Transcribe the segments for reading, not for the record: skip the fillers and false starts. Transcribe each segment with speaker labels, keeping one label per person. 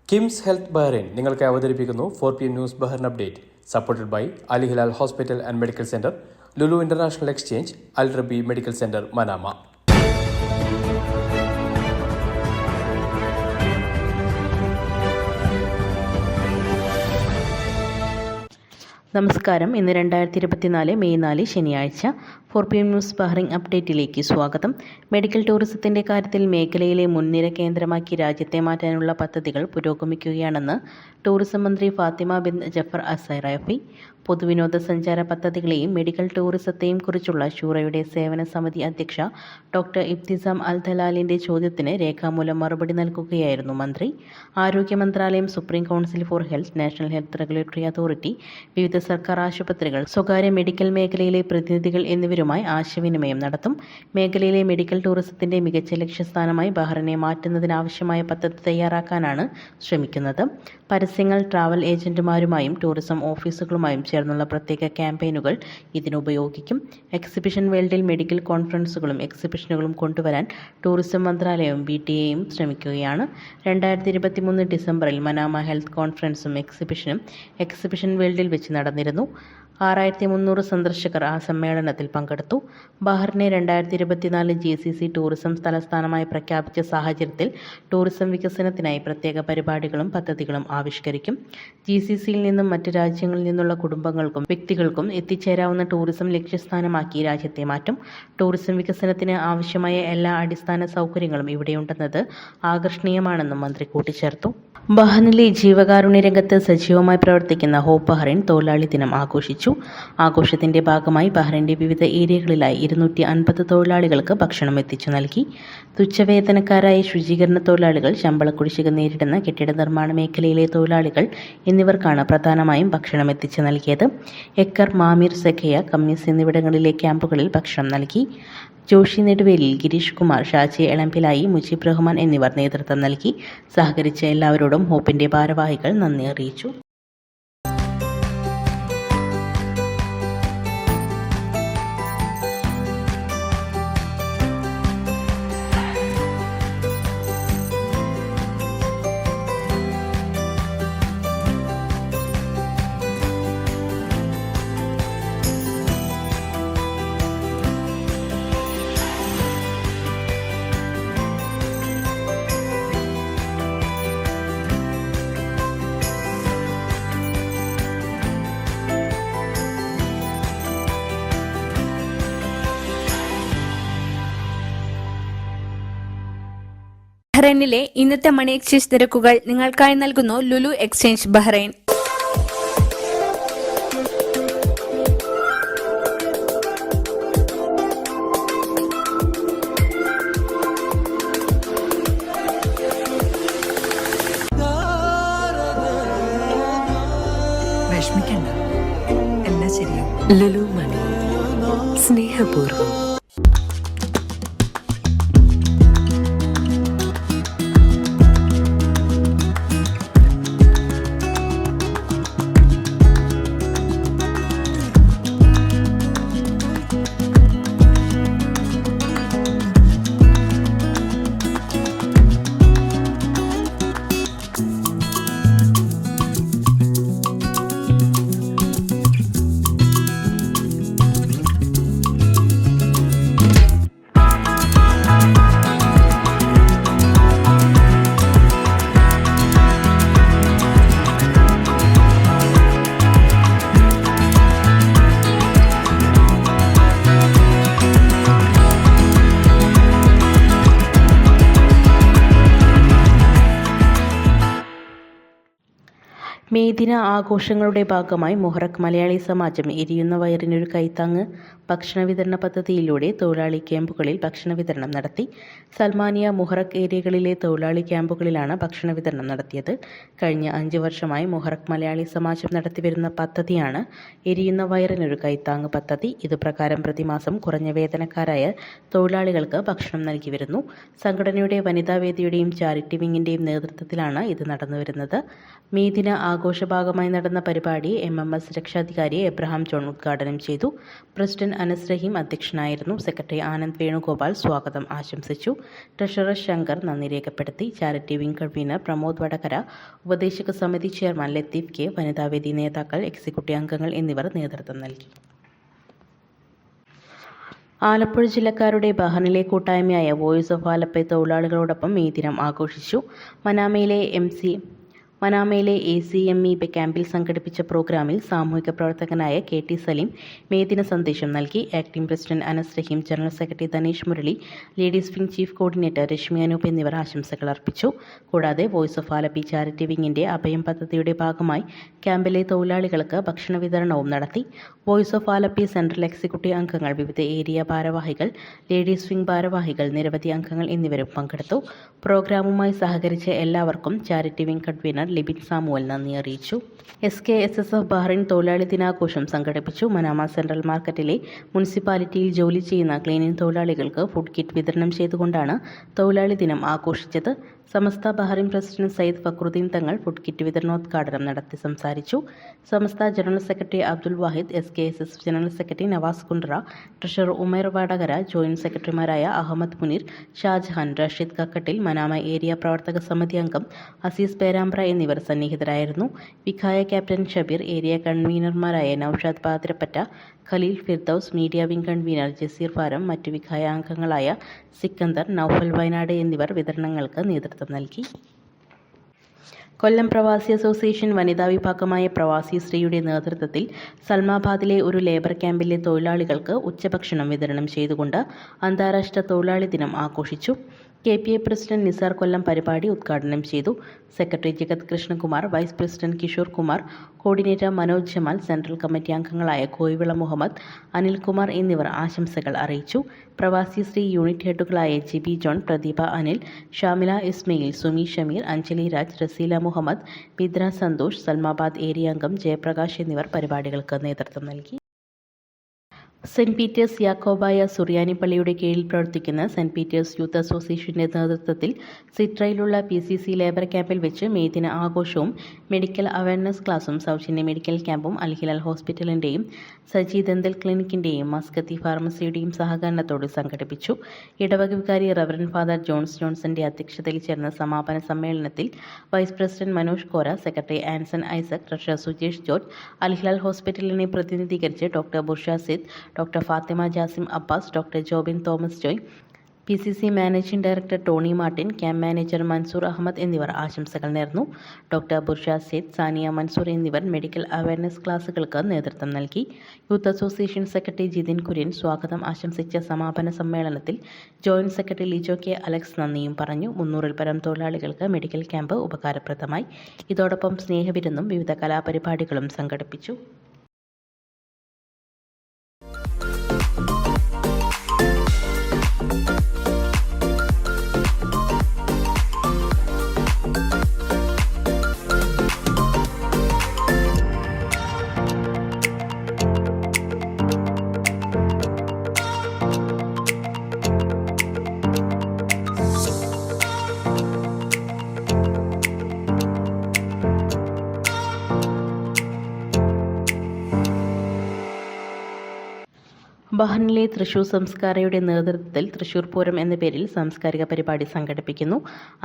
Speaker 1: KIMS health Bahrain നിങ്ങൾക്ക് അവതരിപ്പിക്കുന്നു 4 PM news Bahrain update supported by Al Hilal hospital and medical centre, Lulu international exchange, Al Rabi medical centre, Manama.
Speaker 2: നമസ്കാരം. ഇന്ന് 2024 May 4 ശനിയാഴ്ച 4 PM news Bahrain അപ്ഡേറ്റിലേക്ക് സ്വാഗതം. Medical ടൂറിസത്തിന്റെ കാര്യത്തിൽ മേഖലയിലെ മുൻനിര കേന്ദ്രമാക്കി രാജ്യത്തെ മാറ്റാനുള്ള പദ്ധതികൾ പുരോഗമിക്കുകയാണെന്ന് ടൂറിസം മന്ത്രി ഫാത്തിമ ബിൻ ജഫർ അസൈറാഫി. പൊതുവിനോദസഞ്ചാര പദ്ധതികളെയും മെഡിക്കൽ ടൂറിസത്തെയും കുറിച്ചുള്ള ഷൂറയുടെ സേവന സമിതി അധ്യക്ഷ ഡോക്ടർ ഇബ്തിസാം അൽ ദലാലിന്റെ ചോദ്യത്തിന് രേഖാമൂലം മറുപടി നൽകുകയായിരുന്നു മന്ത്രി. ആരോഗ്യ മന്ത്രാലയം, supreme council for health, national health regulatory authority, വിവിധ സർക്കാർ ആശുപത്രികൾ, സ്വകാര്യ മെഡിക്കൽ മേഖലയിലെ പ്രതിനിധികൾ എന്നിവരുമായി ആശയവിനിമയം നടത്തും. മേഖലയിലെ മെഡിക്കൽ ടൂറിസത്തിന്റെ മികച്ച ലക്ഷ്യസ്ഥാനമായി ബഹ്റൈനെ മാറ്റുന്നതിനാവശ്യമായ പദ്ധതി തയ്യാറാക്കാനാണ് ശ്രമിക്കുന്നത്. പരസ്യങ്ങൾ, ട്രാവൽ ഏജന്റുമാരുമായും ടൂറിസം ഓഫീസുകളുമായും ചേർന്നുള്ള പ്രത്യേക ക്യാമ്പയിനുകൾ ഇതിനുപയോഗിക്കും. എക്സിബിഷൻ വേൾഡിൽ മെഡിക്കൽ കോൺഫറൻസുകളും എക്സിബിഷനുകളും കൊണ്ടുവരാൻ ടൂറിസം മന്ത്രാലയവും BTA-യും ശ്രമിക്കുകയാണ്. 2023 ഡിസംബറിൽ മനാമ ഹെൽത്ത് കോൺഫറൻസും എക്സിബിഷനും എക്സിബിഷൻ വേൾഡിൽ വെച്ച് നടന്നിരുന്നു. 6300 സന്ദർശകർ ആ സമ്മേളനത്തിൽ പങ്കെടുത്തു. ബഹ്റൈനെ 2024 GCC ടൂറിസം തലസ്ഥാനമായി പ്രഖ്യാപിച്ച സാഹചര്യത്തിൽ ടൂറിസം വികസനത്തിനായി പ്രത്യേക പരിപാടികളും പദ്ധതികളും ആവിഷ്കരിക്കും. GCCയിൽ നിന്നും മറ്റ് രാജ്യങ്ങളിൽ നിന്നുള്ള കുടുംബങ്ങൾക്കും വ്യക്തികൾക്കും എത്തിച്ചേരാവുന്ന ടൂറിസം ലക്ഷ്യസ്ഥാനമാക്കി രാജ്യത്തെ മാറ്റും. ടൂറിസം വികസനത്തിന് ആവശ്യമായ എല്ലാ അടിസ്ഥാന സൗകര്യങ്ങളും ഇവിടെയുണ്ടെന്നത് ആകർഷണീയമാണെന്നും മന്ത്രി കൂട്ടിച്ചേർത്തു. ബഹ്റൈനിലെ ജീവകാരുണ്യ രംഗത്ത് സജീവമായി പ്രവർത്തിക്കുന്ന ഹോപ്പ് ബഹ്റൈൻ തൊഴിലാളി ദിനം ആഘോഷിച്ചു. ആഘോഷത്തിന്റെ ഭാഗമായി ബഹ്റൈന്റെ വിവിധ ഏരിയകളിലായി 250 തൊഴിലാളികൾക്ക് ഭക്ഷണം എത്തിച്ചു നൽകി. തുച്ഛവേതനക്കാരായ ശുചീകരണ തൊഴിലാളികൾ, ശമ്പള കുടിശ്ശിക നേരിടുന്ന കെട്ടിട നിർമ്മാണ മേഖലയിലെ തൊഴിലാളികൾ എന്നിവർക്കാണ് പ്രധാനമായും ഭക്ഷണം എത്തിച്ചു നൽകിയത്. എക്കർ, മാമീർ, സെഖയ, കമ്മീസ് എന്നിവിടങ്ങളിലെ ക്യാമ്പുകളിൽ ഭക്ഷണം നൽകി. ജോഷി നെടുവേലിൽ, ഗിരീഷ് കുമാർ, ഷാജി എളമ്പിലായി, മുജീബ് റഹ്മാൻ എന്നിവർ നേതൃത്വം നൽകി. സഹകരിച്ച എല്ലാവരോടും ഹോപ്പിന്റെ ഭാരവാഹികൾ നന്ദി അറിയിച്ചു.
Speaker 3: ബഹ്റൈനിലെ ഇന്നത്തെ മണി എക്സ്ചേഞ്ച് നിരക്കുകൾ നിങ്ങൾക്കായി നൽകുന്നു ലുലു എക്സ്ചേഞ്ച് ബഹ്റൈൻ.
Speaker 4: വിഷമിക്കണ്ട, എല്ലാം ശരിയാവും. ലുലു മണി, സ്നേഹപൂർവ്വം.
Speaker 2: മെയ് ദിന ആഘോഷങ്ങളുടെ ഭാഗമായി മുഹറക് മലയാളി സമാജം എരിയുന്ന വയറിനൊരു കൈത്താങ്ങ് ഭക്ഷണ വിതരണ പദ്ധതിയിലൂടെ തൊഴിലാളി ക്യാമ്പുകളിൽ ഭക്ഷണ വിതരണം നടത്തി. സൽമാനിയ, മുഹറക് ഏരിയകളിലെ തൊഴിലാളി ക്യാമ്പുകളിലാണ് ഭക്ഷണ വിതരണം നടത്തിയത്. കഴിഞ്ഞ 5 വർഷമായി മുഹറക് മലയാളി സമാജം നടത്തിവരുന്ന പദ്ധതിയാണ് എരിയുന്ന വയറിനൊരു കൈത്താങ്ങ് പദ്ധതി. ഇതുപ്രകാരം പ്രതിമാസം കുറഞ്ഞ വേതനക്കാരായ തൊഴിലാളികൾക്ക് ഭക്ഷണം നൽകി വരുന്നു. സംഘടനയുടെ വനിതാവേദിയുടെയും ചാരിറ്റി വിങ്ങിന്റെയും നേതൃത്വത്തിലാണ് ഇത് നടന്നുവരുന്നത്. മെയ് ദിന ആഘോഷ ഭാഗമായി നടന്ന പരിപാടി MMS രക്ഷാധികാരി എബ്രഹാം ജോൺ ഉദ്ഘാടനം ചെയ്തു. പ്രസിഡന്റ് അനസ് റഹീം അധ്യക്ഷനായിരുന്നു. സെക്രട്ടറി ആനന്ദ് വേണുഗോപാൽ സ്വാഗതം ആശംസിച്ചു. ട്രഷറർ ശങ്കർ നന്ദി രേഖപ്പെടുത്തി. Charity wing convener Pramod Vadakara, ഉപദേശക സമിതി ചെയർമാൻ ലത്തീഫ് കെ, വനിതാവേദി നേതാക്കൾ, എക്സിക്യൂട്ടീവ് അംഗങ്ങൾ എന്നിവർ നേതൃത്വം നൽകി. ആലപ്പുഴ ജില്ലക്കാരുടെ ബഹറിനിലെ കൂട്ടായ്മയായ വോയിസ് ഓഫ് ആലപ്പി തൊഴിലാളികളോടൊപ്പം മെയ് ദിനം ആഘോഷിച്ചു. മനാമയിലെ ACME ക്യാമ്പിൽ സംഘടിപ്പിച്ച പ്രോഗ്രാമിൽ സാമൂഹിക പ്രവർത്തകനായ KT സലീം മെയ് ദിന സന്ദേശം നൽകി. Acting president Anas Raheem, general secretary Dhanesh Murali, ladies wing chief coordinator Reshmi Anoop എന്നിവർ ആശംസകൾ അർപ്പിച്ചു. കൂടാതെ വോയിസ് ഓഫ് ആലപ്പി ചാരിറ്റി വിംഗിന്റെ അഭയം പദ്ധതിയുടെ ഭാഗമായി ക്യാമ്പിലെ തൊഴിലാളികൾക്ക് ഭക്ഷണ വിതരണവും നടത്തി. Voice of Alleppey central executive അംഗങ്ങൾ, വിവിധ ഏരിയ ഭാരവാഹികൾ, ലേഡീസ് വിംഗ് ഭാരവാഹികൾ, നിരവധി അംഗങ്ങൾ എന്നിവരും പങ്കെടുത്തു. പ്രോഗ്രാമുമായി സഹകരിച്ച എല്ലാവർക്കും charity wing convener Libin Samuel നന്ദി അറിയിച്ചു. SKSSF ബഹ്റൈൻ തൊഴിലാളി ദിനാഘോഷം സംഘടിപ്പിച്ചു. മനാമ സെൻട്രൽ മാർക്കറ്റിലെ മുനിസിപ്പാലിറ്റിയിൽ ജോലി ചെയ്യുന്ന ക്ലീനിംഗ് തൊഴിലാളികൾക്ക് ഫുഡ് കിറ്റ് വിതരണം ചെയ്തുകൊണ്ടാണ് തൊഴിലാളി ദിനം ആഘോഷിച്ചത്. Samastha Bahrain president Sayyid Fakhruddin Thangal food kit വിതരണോദ്ഘാടനം നടത്തി സംസാരിച്ചു. Samastha general secretary Abdul Wahid, SKSSF general secretary Nawas Kundra, treasurer Umer Vadakara, joint സെക്രട്ടറിമാരായ അഹമ്മദ് മുനീർ, ഷാജഹാൻ, റഷീദ് കക്കട്ടിൽ, മനാമ ഏരിയ പ്രവർത്തക സമിതി അംഗം അസീസ് പേരാമ്പ്ര എന്നിവർ സന്നിഹിതരായിരുന്നു. വിഖായ ക്യാപ്റ്റൻ ഷബീർ, ഏരിയ കൺവീനർമാരായ Noushad Pathirappatta, Khaleel Firdous, media wing convener Jaseer Faram, മറ്റു വിഖായ അംഗങ്ങളായ സിക്കന്ദർ, നൌഫൽ വയനാട് എന്നിവർ വിതരണങ്ങൾക്ക് നേതൃത്വം നൽകി. കൊല്ലം പ്രവാസി അസോസിയേഷൻ വനിതാ വിഭാഗമായ പ്രവാസി സ്ത്രീയുടെ നേതൃത്വത്തിൽ സൽമാബാദിലെ ഒരു ലേബർ ക്യാമ്പിലെ തൊഴിലാളികൾക്ക് ഉച്ചഭക്ഷണം വിതരണം ചെയ്തുകൊണ്ട് അന്താരാഷ്ട്ര തൊഴിലാളി ദിനം ആഘോഷിച്ചു. KPA പ്രസിഡന്റ് നിസാർ കൊല്ലം പരിപാടി ഉദ്ഘാടനം ചെയ്തു. Secretary Jagath Krishnakumar, vice president Kishore Kumar, coordinator Manoj Jamal, central committee അംഗങ്ങളായ കോയിവിള മുഹമ്മദ്, അനിൽകുമാർ എന്നിവർ ആശംസകൾ അറിയിച്ചു. പ്രവാസി സ്ത്രീ യൂണിറ്റ് ഹെഡുകളായ ജിബി ജോൺ, പ്രദീപ അനിൽ, ഷാമില ഇസ്മയിൽ, സുമി ഷമീർ, അഞ്ജലി രാജ്, റസീല മുഹമ്മദ്, മിദ്ര സന്തോഷ്, സൽമാബാദ് ഏരിയ അംഗം ജയപ്രകാശ് എന്നിവർ പരിപാടികൾക്ക് നേതൃത്വം നൽകി. സെന്റ് പീറ്റേഴ്സ് യാക്കോബായ സുറിയാനി പള്ളിയുടെ കീഴിൽ പ്രവർത്തിക്കുന്ന സെന്റ് പീറ്റേഴ്സ് യൂത്ത് അസോസിയേഷന്റെ നേതൃത്വത്തിൽ സിട്രയിലുള്ള PCC ലേബർ ക്യാമ്പിൽ വെച്ച് മെയ് ദിന ആഘോഷവും മെഡിക്കൽ അവയർനെസ് ക്ലാസും സൗജന്യ മെഡിക്കൽ ക്യാമ്പും അൽഹിലാൽ ഹോസ്പിറ്റലിന്റെയും സജി ദന്തൽ ക്ലിനിക്കിന്റെയും മസ്കത്തി ഫാർമസിയുടെയും സഹകരണത്തോടെ സംഘടിപ്പിച്ചു. ഇടവക വികാരി റവറന്റ് ഫാദർ ജോൺസന്റെ അധ്യക്ഷതയിൽ ചേർന്ന സമാപന സമ്മേളനത്തിൽ vice president Manoj Kora, secretary Anson Isaac, treasurer Sujesh George, Al Hilal ഹോസ്പിറ്റലിനെ പ്രതിനിധീകരിച്ച് doctor Bursha Sid, doctor Fathima Jasim Abbas, doctor Jobin Thomas Joy, PCC managing director Tony Martin, camp manager Mansoor Ahmed എന്നിവർ ആശംസകൾ നേർന്നു. ഡോക്ടർ ബുർഷ സെയ്ദ്, സാനിയ മൻസൂർ എന്നിവർ മെഡിക്കൽ അവയർനെസ് ക്ലാസുകൾക്ക് നേതൃത്വം നൽകി. Youth association secretary Jithin Kurian സ്വാഗതം ആശംസിച്ച സമാപന സമ്മേളനത്തിൽ joint secretary Lijo K Alex നന്ദിയും പറഞ്ഞു. 300-ൽ പരം തൊഴിലാളികൾക്ക് മെഡിക്കൽ ക്യാമ്പ് ഉപകാരപ്രദമായി. ഇതോടൊപ്പം സ്നേഹവിരുന്നും വിവിധ കലാപരിപാടികളും സംഘടിപ്പിച്ചു. ബഹ്റിനിലെ തൃശൂർ സംസ്കാരയുടെ നേതൃത്വത്തിൽ തൃശൂർ പൂരം എന്ന പേരിൽ സാംസ്കാരിക പരിപാടി സംഘടിപ്പിക്കുന്നു.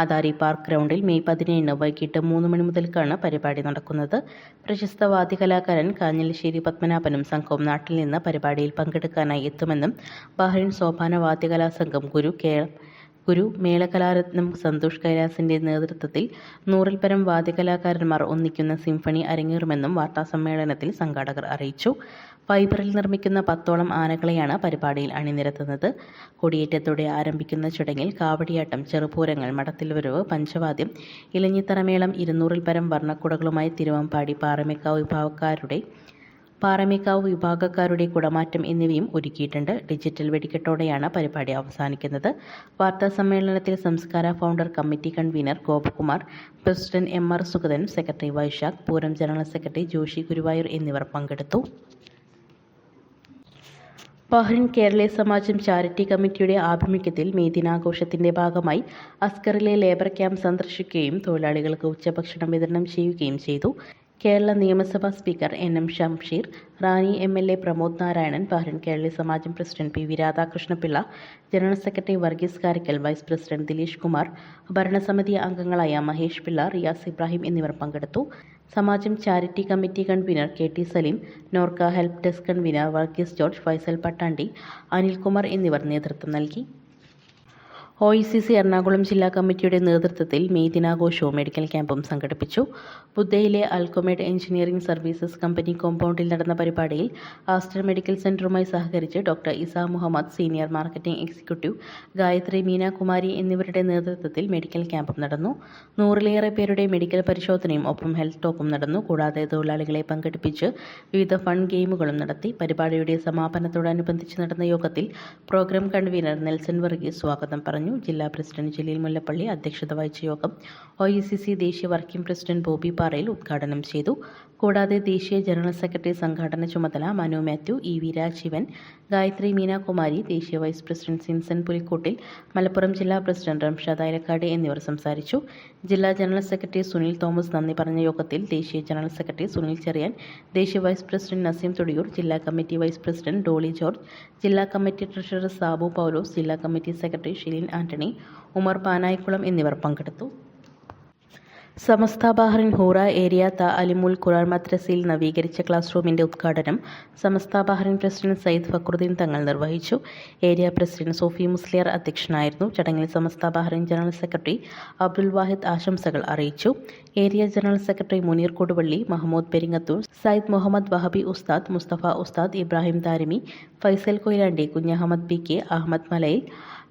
Speaker 2: അദാരി പാർക്ക് ഗ്രൗണ്ടിൽ മെയ് 17 വൈകിട്ട് 3 മണി മുതൽക്കാണ് പരിപാടി നടക്കുന്നത്. പ്രശസ്ത വാദ്യകലാകാരൻ കാഞ്ഞിലശ്ശേരി പത്മനാഭനും സംഘവും നാട്ടിൽ നിന്ന് പരിപാടിയിൽ പങ്കെടുക്കാനായി എത്തുമെന്നും ബഹ്റിൻ സോപാന വാദ്യകലാ സംഘം ഗുരു മേളകലാരത്നം സന്തോഷ് കൈലാസിന്റെ നേതൃത്വത്തിൽ 100-ൽ പരം വാദ്യകലാകാരന്മാർ ഒന്നിക്കുന്ന സിംഫണി അരങ്ങേറുമെന്നും വാർത്താസമ്മേളനത്തിൽ സംഘാടകർ അറിയിച്ചു. ഫൈബറിൽ നിർമ്മിക്കുന്ന 10ഓളം ആനകളെയാണ് പരിപാടിയിൽ അണിനിരത്തുന്നത്. കൊടിയേറ്റത്തോടെ ആരംഭിക്കുന്ന ചടങ്ങിൽ കാവടിയാട്ടം, ചെറുപൂരങ്ങൾ, മടത്തിൽവരവ്, പഞ്ചവാദ്യം, ഇലഞ്ഞിത്തറമേളം, 200-ൽ പരം വർണ്ണക്കുടകളുമായി തിരുവമ്പാടി, പാറമേക്കാവ് വിഭാഗക്കാരുടെ കുടമാറ്റം എന്നിവയും ഒരുക്കിയിട്ടുണ്ട്. ഡിജിറ്റൽ വെടിക്കെട്ടോടെയാണ് പരിപാടി അവസാനിക്കുന്നത്. വാർത്താ സമ്മേളനത്തിൽ Samskara founder committee convener Gopakumar, president MR Sugathan, secretary Vaishakh, Pooram general secretary Joshi Guruvayur എന്നിവർ പങ്കെടുത്തു. ബഹ്റിൻ കേരളീയ സമാജം ചാരിറ്റി കമ്മിറ്റിയുടെ ആഭിമുഖ്യത്തിൽ മെയ് ദിനാഘോഷത്തിന്റെ ഭാഗമായി അസ്കറിലെ ലേബർ ക്യാമ്പ് സന്ദർശിക്കുകയും തൊഴിലാളികൾക്ക് ഉച്ചഭക്ഷണം വിതരണം ചെയ്യുകയും ചെയ്തു. കേരള നിയമസഭാ speaker NM Shamseer, Ranni MLA Pramod Narayanan, Bahrain Kerali Samajam president PV Radhakrishnapillai, general secretary Varghese Karakkal, vice president Dileesh Kumar, ഭരണസമിതി അംഗങ്ങളായ മഹേഷ് പിള്ള, റിയാസ് ഇബ്രാഹിം എന്നിവർ പങ്കെടുത്തു. Samajam charity committee convener KT Saleem, Norka help desk convener Varghese George, Faisal Pattandi, Anilkumar എന്നിവർ നേതൃത്വം നൽകി. OECC എറണാകുളം ജില്ലാ കമ്മിറ്റിയുടെ നേതൃത്വത്തിൽ മെയ് ദിനാഘോഷവും മെഡിക്കൽ ക്യാമ്പും സംഘടിപ്പിച്ചു. ബുദ്ധയിലെ അൽക്കൊമേഡ് എഞ്ചിനീയറിംഗ് സർവീസസ് കമ്പനി കോമ്പൗണ്ടിൽ നടന്ന പരിപാടിയിൽ ആസ്റ്റർ മെഡിക്കൽ സെന്ററുമായി സഹകരിച്ച് doctor Isa Muhammad, senior marketing executive Gayathri Meenakumari എന്നിവരുടെ നേതൃത്വത്തിൽ മെഡിക്കൽ ക്യാമ്പും നടന്നു. 100-ലേറെ പേരുടെ മെഡിക്കൽ പരിശോധനയും ഒപ്പം ഹെൽത്ത് ടോക്കും നടന്നു. കൂടാതെ തൊഴിലാളികളെ പങ്കെടുപ്പിച്ച് വിവിധ ഫൺ ഗെയിമുകളും നടത്തി. പരിപാടിയുടെ സമാപനത്തോടനുബന്ധിച്ച് നടന്ന യോഗത്തിൽ പ്രോഗ്രാം കൺവീനർ നെൽസൺ വർഗീസ് സ്വാഗതം പറഞ്ഞു. ജില്ലാ പ്രസിഡന്റ് ജലീൽ മുല്ലപ്പള്ളി അധ്യക്ഷത വഹിച്ച യോഗം OECC ദേശീയ വർക്കിംഗ് പ്രസിഡന്റ് ബോബി പാറയിൽ ഉദ്ഘാടനം ചെയ്തു. കൂടാതെ ദേശീയ ജനറൽ സെക്രട്ടറി സംഘാടന ചുമതല മനു മാത്യു, EV രാജീവൻ, ഗായത്രി മീനാകുമാരി, ദേശീയ വൈസ് പ്രസിഡന്റ് സിൻസൺ പുലിക്കോട്ടിൽ, മലപ്പുറം ജില്ലാ പ്രസിഡന്റ് റംഷാദ് അയലക്കാട് എന്നിവർ സംസാരിച്ചു. ജില്ലാ ജനറൽ സെക്രട്ടറി സുനിൽ തോമസ് നന്ദി പറഞ്ഞ യോഗത്തിൽ ദേശീയ ജനറൽ സെക്രട്ടറി സുനിൽ ചെറിയാൻ, ദേശീയ വൈസ് പ്രസിഡന്റ് നസീം തുടിയൂർ, ജില്ലാ committee vice president Dolly George, ജില്ലാ കമ്മിറ്റി ട്രഷറർ സാബു പൗലോസ്, ജില്ലാ committee secretary Shilin Antony, Umar Panayikulam എന്നിവർ പങ്കെടുത്തു. സമസ്ത ബഹ്റിൻ ഹൂറ ഏരിയ അലിമുൽ ഖുർആൻ മദ്രസയിൽ നവീകരിച്ച ക്ലാസ് റൂമിന്റെ ഉദ്ഘാടനം സമസ്ത ബഹ്റിൻ പ്രസിഡന്റ് സയ്യിദ് ഫക്രുദ്ദീൻ തങ്ങൾ നിർവഹിച്ചു. ഏരിയ പ്രസിഡന്റ് സോഫി മുസ്ലിയാർ അധ്യക്ഷനായിരുന്നു. ചടങ്ങിൽ Samastha Bahrain general secretary Abdul Wahid ആശംസകൾ അറിയിച്ചു. Area general secretary Muneer Koduvally, Mahmood Peringathur, Sayyid Muhammad Wahabi Ustad, Mustafa ഉസ്താദ്, ഇബ്രാഹിം ദാരിമി, ഫൈസൽ കൊയിലാണ്ടി, കുഞ്ഞഹമ്മദ് PK, അഹമ്മദ് മലയിൽ,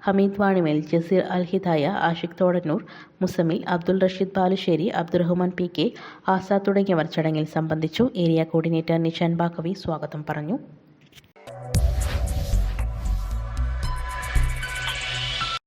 Speaker 2: ഹമീദ് വാണിമേൽ, ജസീർ അൽ ഹിദായ, ആഷിഖ് തോടന്നൂർ, മുസമിൽ, അബ്ദുൾ റഷീദ് ബാലുശ്ശേരി, അബ്ദുറഹ്മാൻ PK, ആസാദ് തുടങ്ങിയവർ ചടങ്ങിൽ സംബന്ധിച്ചു. ഏരിയ കോർഡിനേറ്റർ നിഷാൻ ബാക്കവി സ്വാഗതം പറഞ്ഞു.